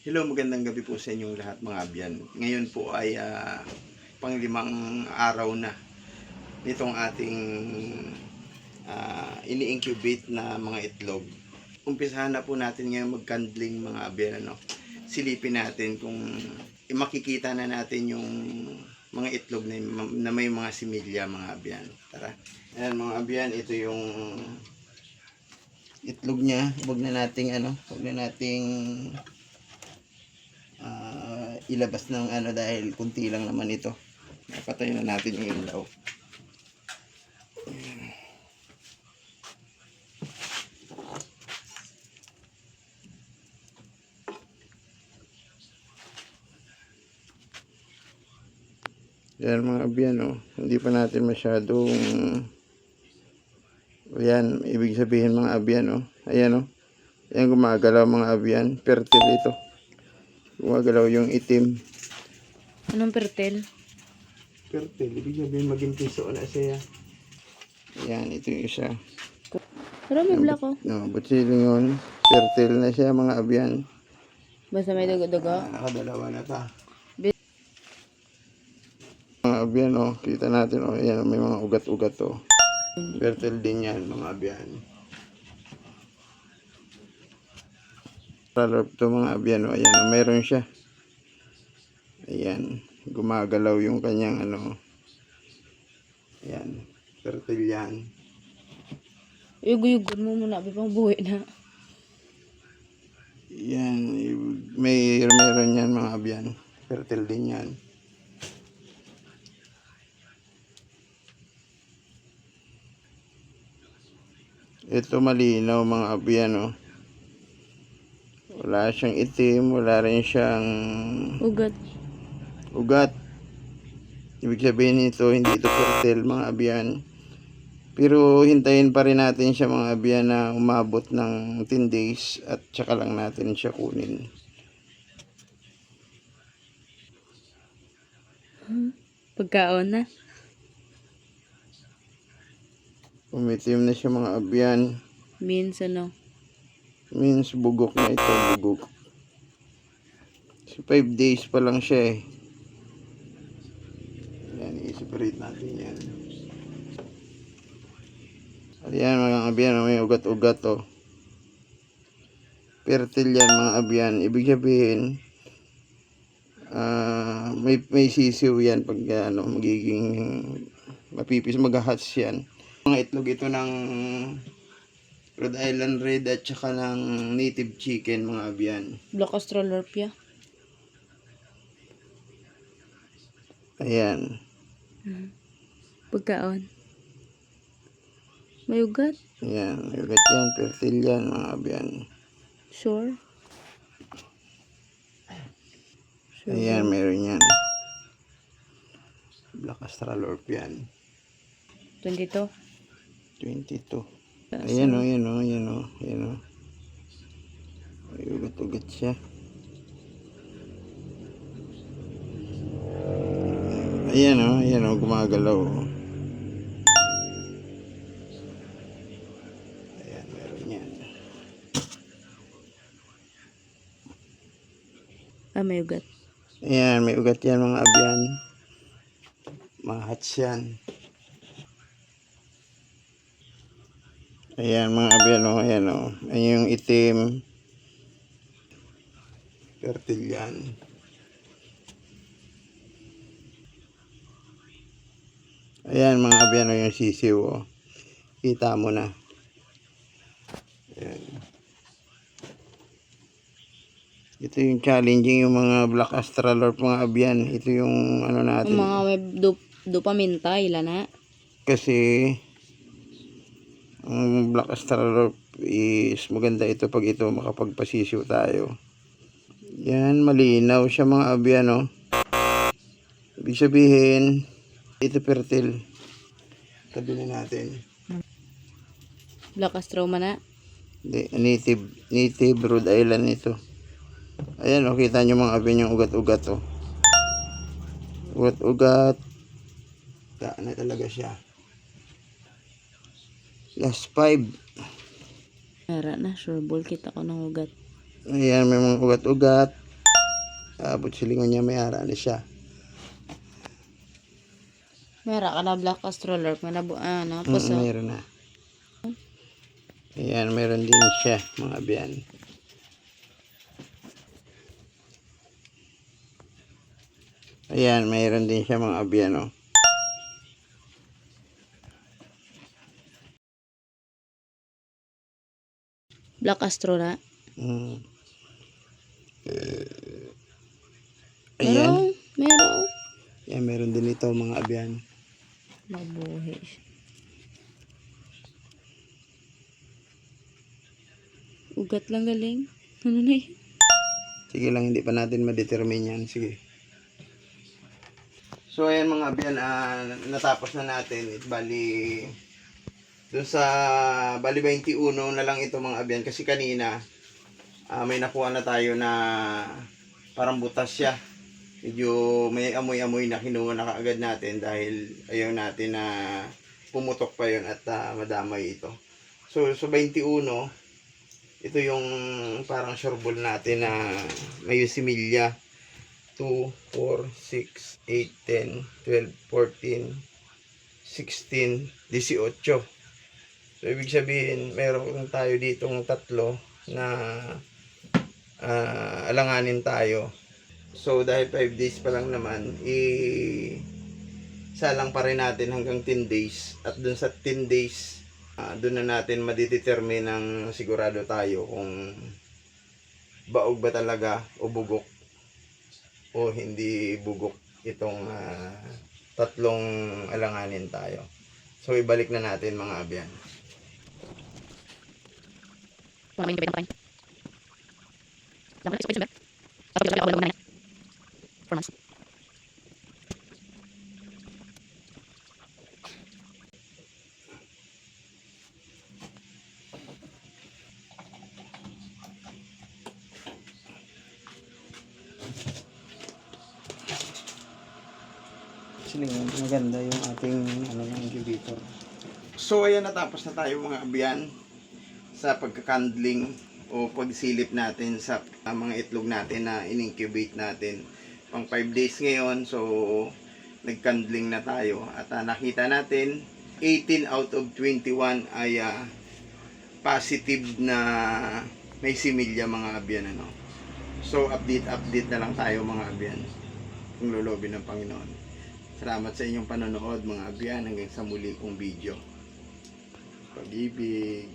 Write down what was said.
Hello, magandang gabi po sa inyong lahat mga abyan. Ngayon po ay panglimang araw na nitong ating ini-incubate na mga itlog. Umpisahan na po natin ngayon mag-candling mga abyan. Silipin natin kung makikita na natin yung mga itlog na may mga similya mga abyan. Tara. Ayan mga abyan, ito yung itlog niya. Huwag na nating ilabas ng dahil kunti lang naman ito. Napatay na natin yung ilaw. Yan mga abyan, hindi pa natin masyadong yan, ibig sabihin mga abyan, ayan, ayan gumagalaw mga abyan, fertile ito. Gumagalaw yung itim. Anong pertel? Fertile, ibig sabihin maging piso na siya. Ayan, ito yung isa. Pero may black Butsilingon, fertile na siya mga abyan. Basta may dugo-dugo. Nakadalawa na ta. Mga abyan, kita natin, ayan, may mga ugat-ugat, fertile din yan mga abyan. Palop to mga abyan, ayan, meron siya. Ayan, gumagalaw yung kanyang ayan, fertile yan. Yuguyugon mo muna, pang buhay na. Yan, meron yan mga abyan, fertile din yan. Ito malinaw mga abyan, wala siyang itim, wala rin siyang ugat. Ibig sabihin nito, hindi ito fertile mga abyan. Pero hintayin pa rin natin siya mga abyan na umabot ng 10 days at saka lang natin siya kunin. Pagkaon na. Umitim na siya mga abyan. Means ano? Means bugok na ito, bugok. So 5 days pa lang siya eh. Yan, i-separate natin yan. Ayan mga abyan, may ugat-ugat fertile yan mga abyan. Ibig sabihin, may sisiw yan pag magiging mapipis, mag-hatch yan. Mga itlog ito ng Rhode Island Red at saka ng native chicken mga abyan. Black Australorpia. Ayan. Pagkaon. May ugat? Ayan, may ugat yan, fertile yan mga abyan. Sure. Ayan, meron yan. Black Australorpian. 22. 22. Ayan ayan. May ugat-ugat siya. Ayan gumagalaw. Ayan, meron yan. May ugat. Ayan, may ugat yan mga abyan. Mahats yan. Ayan mga abyan, ayan yung itim. Fertile yan. Ayan mga abyan, yung sisiw, kita mo na. Ayan. Ito yung challenging yung mga Black Australorp mga abyan. Ito yung natin. Yung mga may dopaminta, ilan na? Kasi ang Black Australorp is maganda ito pag ito makapagpasisiw tayo. Yan, malinaw siya mga abyan, Ibig sabihin, ito fertile. Tabi na natin. Black Austroma na? Native Rhode Island ito. Ayan, kita nyo mga abyan yung ugat-ugat, Ugat-ugat. Daan na talaga siya. Last 5. Meron na, sure ball kita ko ng ugat. Ayan, may mga ugat-ugat. Abot silingon niya may ara na siya. Mera ka na black astroller. Manabu, ano, puso. Mayroon na. Ayan, mayroon din siya, mga biyan. Ayan, mayroon din siya, mga biyan, oh. Black astro na. Mm. Meron. Ayan. Meron. Ayan, mayroon din ito, mga biyan. Mabuhi siya. Ugat lang galing. Ano na yun? Sige lang, hindi pa natin ma-determine yan. Sige. So, ayan mga biyan, natapos na natin. Bali, dun sa, bali 21 na lang ito mga biyan. Kasi kanina, may nakuha na tayo na parang butas siya. Medyo may amoy-amoy na kinuha na kaagad natin dahil ayaw natin na pumutok pa yun at madamay ito. So, 21, ito yung parang sureball natin na may similya. 2, 4, 6, 8, 10, 12, 14, 16, 18. So, ibig sabihin, meron tayo ditong tatlo na alanganin tayo. So, dahil 5 days pa lang naman, salang pa rin natin hanggang 10 days. At dun sa 10 days, dun na natin madidetermine ng sigurado tayo kung baog ba talaga o bugok o hindi bugok itong tatlong alanganin tayo. So, ibalik na natin mga abyan. Actually, maganda yung ating incubator. So, ayan, natapos na tayo mga abyan sa pagkakandling o pagsilip natin sa mga itlog natin na in-incubate natin. Pang 5 days ngayon, so nagkandling na tayo. At nakita natin, 18 out of 21 ay positive na may similya mga abyan. Ano? So, update na lang tayo mga abyan kung lulobin ng Panginoon. Salamat sa inyong panonood mga abyan hanggang sa muli kong video. Pag-ibig.